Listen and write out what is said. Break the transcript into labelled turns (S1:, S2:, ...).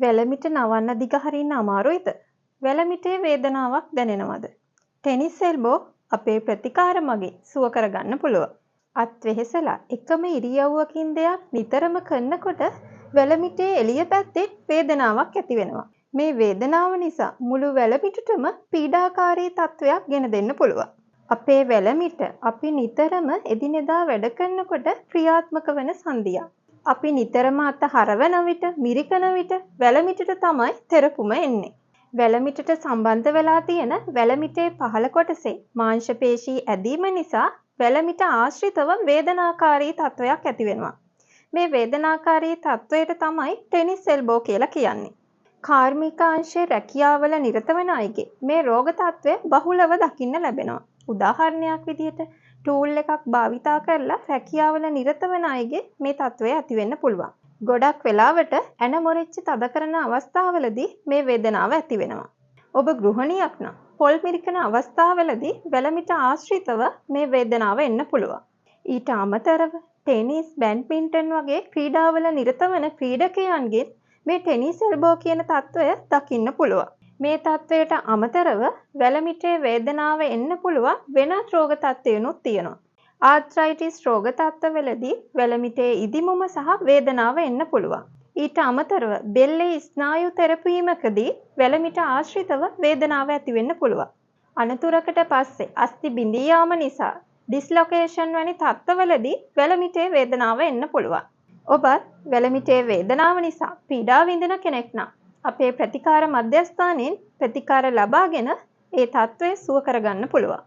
S1: වැලමිට නවන්න දිග හරින්න අමාරුයිද? වැලමිටේ වේදනාවක් දැනෙනවද? Tennis elbow අපේ ප්‍රතිකාර මගින් සුව කරගන්න පුළුවන්. අත් වෙහෙසලා එකම ඉරියව්වකින් දෙයක් නිතරම කරනකොට වැලමිටේ එළිය පැත්තේ වේදනාවක් ඇති වෙනවා. මේ වේදනාව නිසා මුළු වැලමිටටම පීඩාකාරී තත්වයක් ගෙන දෙන්න පුළුවන්. අපේ වැලමිට අපි නිතරම එදිනෙදා වැඩ කරනකොට ක්‍රියාත්මක වන සංදියක්. අපි නිතරම අත හරවන විට මිරිකන විට වැලමිටට තමයි තෙරපුම එන්නේ. වැලමිටට සම්බන්ධ වෙලා තියෙන වැලමිටේ පහළ කොටසේ මාංශ පේශී ඇදීම නිසා වැලමිට ආශ්‍රිතව වේදනාකාරී තත්වයක් ඇති වෙනවා. මේ වේදනාකාරී තත්වයට තමයි ටෙනිස් එල්බෝ කියලා කියන්නේ. කාර්මික අංශයේ රැකියාවල නිරත වන අයගේ මේ රෝග තත්වය බහුලව දකින්න ලැබෙනවා. උදාහරණයක් විදිහට ටූල් එකක් භාවිතා කරලා රැකියාවල නිරත වන අයගේ මේ තත්වය ඇති වෙන්න පුළුවන්. ගොඩක් වෙලාවට ඇන මොරිච්ච තද කරන අවස්ථාවලදී මේ වේදනාව ඇති වෙනවා. ඔබ ගෘහණියක් නම් පොල් මිරිකන අවස්ථාවලදී වැලමිට ආශ්‍රිතව මේ වේදනාව එන්න පුළුවන්. ඊට අමතරව ටෙනිස්, බැඩ්මින්ටන් වගේ ක්‍රීඩාවල නිරත වන ක්‍රීඩකයන්ගේ මේ ටෙනිස් එල්බෝ කියන තත්වය දකින්න පුළුවන්. මේ තත්වයට අමතරව වැලමිටේ වේදනාව එන්න පුළුවන් වෙනත් රෝග තත්ත්වයනුත් තියෙනවා. ආර්ත්‍රයිටිස් රෝග තත්ත්වවලදී වැලමිටේ ඉදිමුම සහ වේදනාව එන්න පුළුවන්. ඊට අමතරව බෙල්ලේ ස්නායු තෙරපීමකදී වැලමිට ආශ්‍රිතව වේදනාව ඇති වෙන්න පුළුවන්. අනතුරකට පස්සේ අස්ථි බිඳී යාම නිසා ඩිස්ලොකේෂන් වැනි තත්ත්වවලදී වැලමිටේ වේදනාව එන්න පුළුවන්. ඔබත් වැලමිටේ වේදනාව නිසා පීඩා විඳින කෙනෙක් නම් අපේ ප්‍රතිකාර මධ්‍යස්ථානයෙන් ප්‍රතිකාර ලබාගෙන ඒ තත්ත්වය සුව කරගන්න පුළුවන්.